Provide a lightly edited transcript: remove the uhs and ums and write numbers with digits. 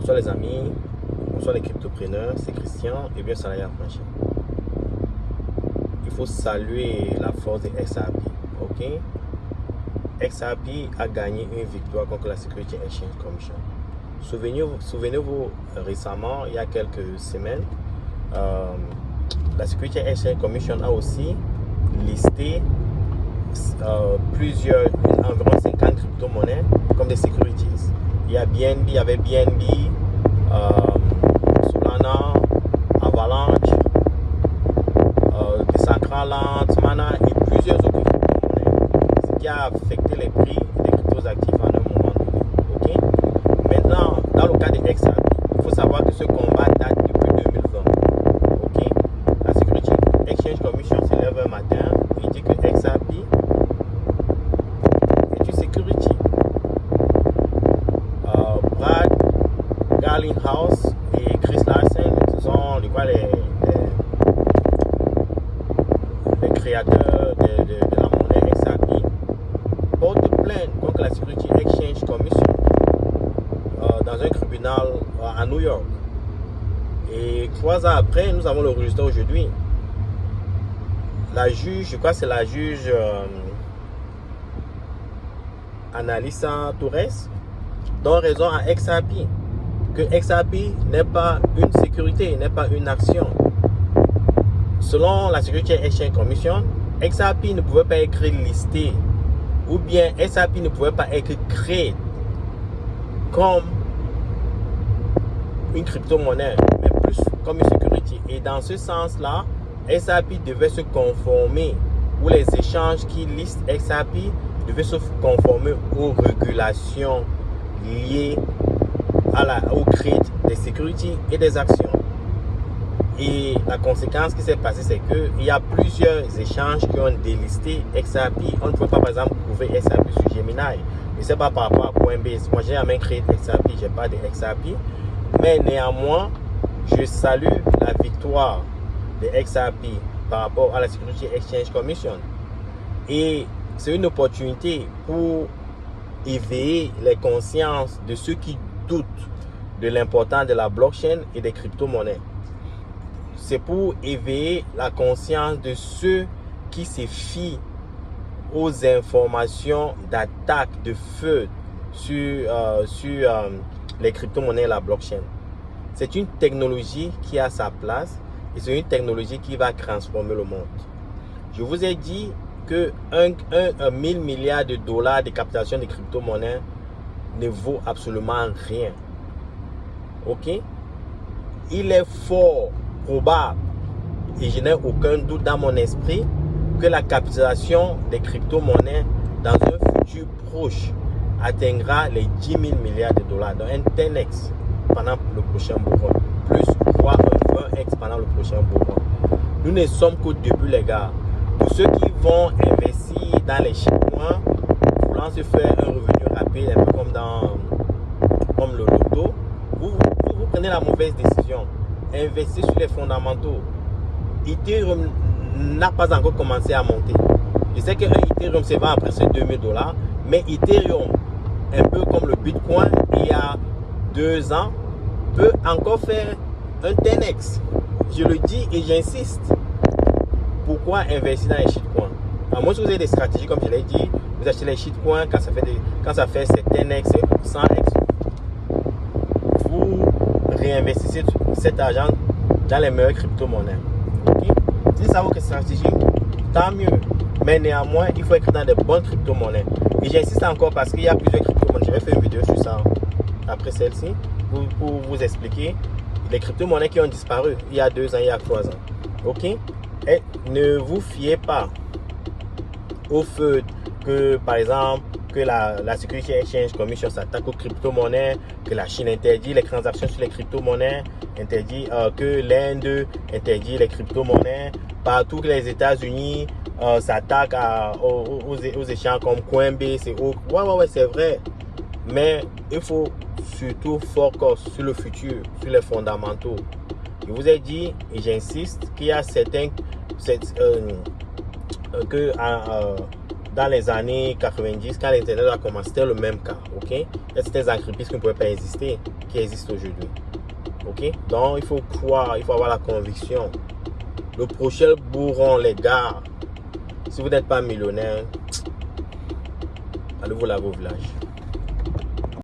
Bonsoir les amis, bonsoir les cryptopreneurs, c'est Christian et bien salarié affranchi. Il faut saluer la force de XRP, ok? XRP a gagné une victoire contre la Security Exchange Commission. Souvenez-vous récemment, il y a quelques semaines, la Security Exchange Commission a aussi listé environ 50 crypto-monnaies comme des securities. Il y avait BNB, Solana, Avalanche, Decentraland, Mana et plusieurs autres crypto-monnaies. Ce qui a affecté les prix des cryptos actifs en un moment donné. Okay? Maintenant, dans le cas de XRP, il faut savoir que ce combat date depuis 2020. Okay? La Security Exchange Commission se lève un matin et dit que XRP est une security. Brad Garlinghouse et Chris Larsen, ce sont les créateurs de la monnaie XRP, portent plainte contre la Security Exchange Commission dans un tribunal à New York. Et 3 ans après, nous avons le résultat aujourd'hui. La juge, je crois que c'est la juge Annalisa Torres, donne raison à XRP, que XRP n'est pas une sécurité, n'est pas une action. Selon la Security Exchange Commission, XRP ne pouvait pas être listé, ou bien XRP ne pouvait pas être créé comme une crypto-monnaie, mais plus comme une sécurité. Et dans ce sens-là, XRP devait se conformer, ou les échanges qui listent XRP devaient se conformer aux régulations liées au crédit des securities et des actions. Et la conséquence qui s'est passée, c'est qu'il y a plusieurs échanges qui ont délisté XRP. On ne peut pas, par exemple, trouver XRP sur Gemini. Je ne sais pas par rapport à Coinbase. Moi, j'ai jamais créé XRP, je n'ai pas de XRP. Mais néanmoins, je salue la victoire de XRP par rapport à la Security Exchange Commission. Et c'est une opportunité pour éveiller les consciences de ceux qui doutent de l'importance de la blockchain et des crypto-monnaies. C'est pour éveiller la conscience de ceux qui se fient aux informations d'attaque, de feu sur les crypto-monnaies et la blockchain. C'est une technologie qui a sa place et c'est une technologie qui va transformer le monde. Je vous ai dit que 1000 milliards de dollars de captation de crypto-monnaies ne vaut absolument rien. Ok? Il est fort probable, et je n'ai aucun doute dans mon esprit, que la capitalisation des crypto-monnaies dans un futur proche atteindra les 10 000 milliards de dollars, donc un 10x pendant le prochain bull run, plus voire un 20x pendant le prochain bull run. Nous ne sommes qu'au début, les gars. Pour ceux qui vont investir dans les shitcoins, voulant se faire un revenu rapide, un peu comme le loto, vous prenez la mauvaise décision. Investissez sur les fondamentaux. Ethereum n'a pas encore commencé à monter. Je sais qu'un Ethereum se vend à presque 2000 $, mais Ethereum, un peu comme le Bitcoin il y a 2 ans, peut encore faire un 10x. Je le dis et j'insiste. Pourquoi investir dans les shitcoins? À moins que vous ayez des stratégies, comme je l'ai dit, vous achetez les shitcoins quand ça fait 10x, 100x. Vous réinvestissez cet argent dans les meilleures crypto-monnaies. Okay? Si ça vaut que stratégie, tant mieux. Mais néanmoins, il faut être dans de bonnes crypto-monnaies. Et j'insiste encore parce qu'il y a plusieurs crypto-monnaies. Je vais faire une vidéo sur ça après celle-ci pour vous expliquer les crypto-monnaies qui ont disparu il y a 2 ans, il y a 3 ans. Ok? Et ne vous fiez pas au fait que, par exemple, que la Security Exchange Commission s'attaque aux crypto-monnaies, que la Chine interdit les transactions sur les crypto-monnaies, que l'Inde interdit les crypto-monnaies, partout que les États-Unis s'attaquent aux échanges comme Coinbase et autres. Ouais, c'est vrai. Mais il faut surtout focus sur le futur, sur les fondamentaux. Je vous ai dit, et j'insiste, qu'il y a certains dans les années 90, quand l'Internet a commencé, c'était le même cas. Ok? Il y a certaines entreprises qui ne pouvaient pas exister, qui existent aujourd'hui. Ok? Donc, il faut croire, il faut avoir la conviction. Le prochain bourron, les gars, si vous n'êtes pas millionnaire, allez vous laver au village.